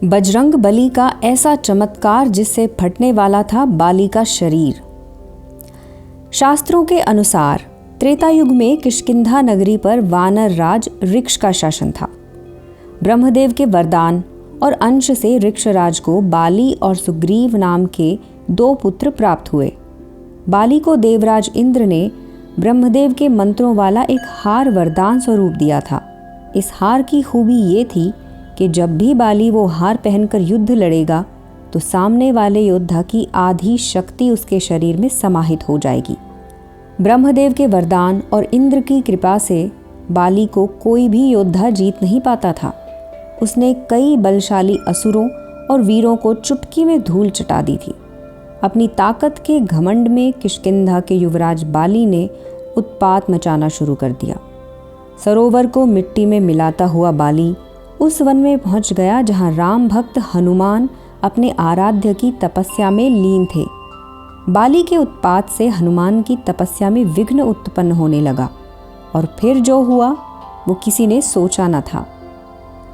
बजरंग बली का ऐसा चमत्कार जिससे फटने वाला था बाली का शरीर। शास्त्रों के अनुसार त्रेता युग में किष्किंधा नगरी पर वानर राज ऋक्ष का शासन था। ब्रह्मदेव के वरदान और अंश से ऋक्षराज को बाली और सुग्रीव नाम के 2 पुत्र प्राप्त हुए। बाली को देवराज इंद्र ने ब्रह्मदेव के मंत्रों वाला एक हार वरदान स्वरूप दिया था। इस हार की खूबी ये थी कि जब भी बाली वो हार पहनकर युद्ध लड़ेगा तो सामने वाले योद्धा की आधी शक्ति उसके शरीर में समाहित हो जाएगी। ब्रह्मदेव के वरदान और इंद्र की कृपा से बाली को कोई भी योद्धा जीत नहीं पाता था। उसने कई बलशाली असुरों और वीरों को चुटकी में धूल चटा दी थी। अपनी ताकत के घमंड में किष्किंधा के युवराज बाली ने उत्पात मचाना शुरू कर दिया। सरोवर को मिट्टी में मिलाता हुआ बाली उस वन में पहुंच गया जहां राम भक्त हनुमान अपने आराध्य की तपस्या में लीन थे। बाली के उत्पात से हनुमान की तपस्या में विघ्न उत्पन्न होने लगा और फिर जो हुआ वो किसी ने सोचा न था।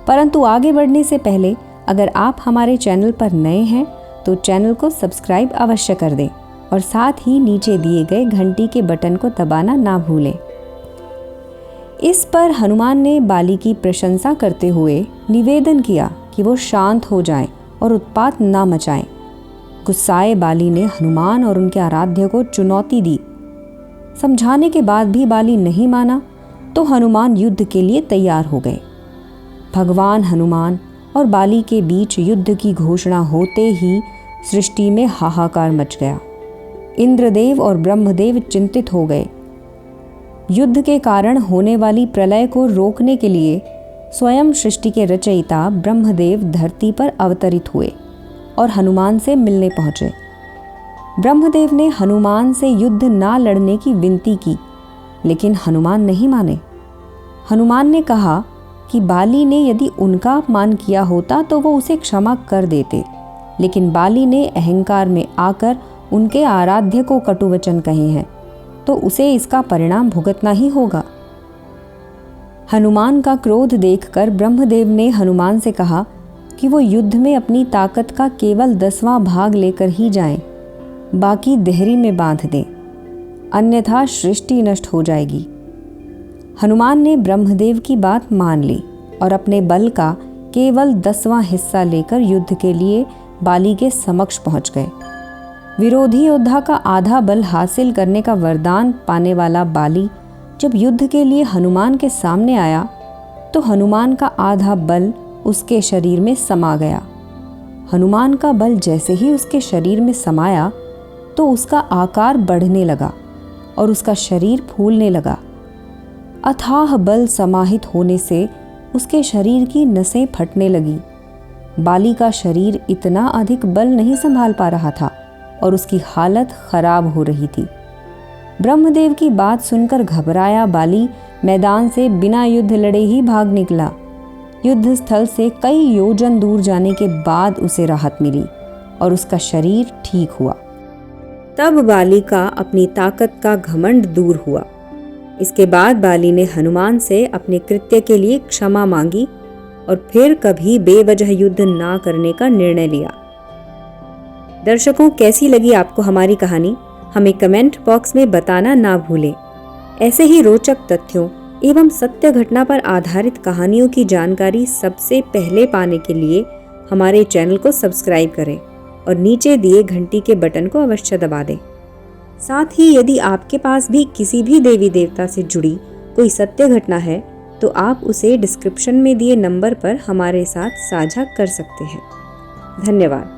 परंतु आगे बढ़ने से पहले अगर आप हमारे चैनल पर नए हैं तो चैनल को सब्सक्राइब अवश्य कर दें और साथ ही नीचे दिए गए घंटी के बटन को दबाना ना भूलें। इस पर हनुमान ने बाली की प्रशंसा करते हुए निवेदन किया कि वो शांत हो जाएं और उत्पात ना मचाएं। गुस्साए बाली ने हनुमान और उनके आराध्य को चुनौती दी। समझाने के बाद भी बाली नहीं माना तो हनुमान युद्ध के लिए तैयार हो गए। भगवान हनुमान और बाली के बीच युद्ध की घोषणा होते ही सृष्टि में हाहाकार मच गया। इंद्रदेव और ब्रह्मदेव चिंतित हो गए। युद्ध के कारण होने वाली प्रलय को रोकने के लिए स्वयं सृष्टि के रचयिता ब्रह्मदेव धरती पर अवतरित हुए और हनुमान से मिलने पहुंचे। ब्रह्मदेव ने हनुमान से युद्ध ना लड़ने की विनती की, लेकिन हनुमान नहीं माने। हनुमान ने कहा कि बाली ने यदि उनका अपमान किया होता तो वो उसे क्षमा कर देते, लेकिन बाली ने अहंकार में आकर उनके आराध्य को कटुवचन कहे हैं तो उसे इसका परिणाम भुगतना ही होगा। हनुमान का क्रोध देखकर ब्रह्मदेव ने हनुमान से कहा कि वो युद्ध में अपनी ताकत का केवल 10वां भाग लेकर ही जाएं, बाकी देहरी में बांध दें, अन्यथा सृष्टि नष्ट हो जाएगी। हनुमान ने ब्रह्मदेव की बात मान ली और अपने बल का केवल 10वां हिस्सा लेकर युद्ध के लिए बाली के समक्ष पहुंच गए। विरोधी योद्धा का आधा बल हासिल करने का वरदान पाने वाला बाली जब युद्ध के लिए हनुमान के सामने आया तो हनुमान का आधा बल उसके शरीर में समा गया। हनुमान का बल जैसे ही उसके शरीर में समाया तो उसका आकार बढ़ने लगा और उसका शरीर फूलने लगा। अथाह बल समाहित होने से उसके शरीर की नसें फटने लगी। बाली का शरीर इतना अधिक बल नहीं संभाल पा रहा था और उसकी हालत खराब हो रही थी। ब्रह्मदेव की बात सुनकर घबराया बाली मैदान से बिना युद्ध लड़े ही भाग निकला। युद्ध स्थल से कई योजन दूर जाने के बाद उसे राहत मिली और उसका शरीर ठीक हुआ। तब बाली का अपनी ताकत का घमंड दूर हुआ। इसके बाद बाली ने हनुमान से अपने कृत्य के लिए क्षमा मांगी और फिर कभी बेवजह युद्ध ना करने का निर्णय लिया। दर्शकों, कैसी लगी आपको हमारी कहानी? हमें कमेंट बॉक्स में बताना ना भूलें। ऐसे ही रोचक तथ्यों एवं सत्य घटना पर आधारित कहानियों की जानकारी सबसे पहले पाने के लिए हमारे चैनल को सब्सक्राइब करें और नीचे दिए घंटी के बटन को अवश्य दबा दें। साथ ही यदि आपके पास भी किसी भी देवी देवता से जुड़ी कोई सत्य घटना है तो आप उसे डिस्क्रिप्शन में दिए नंबर पर हमारे साथ साझा कर सकते हैं। धन्यवाद।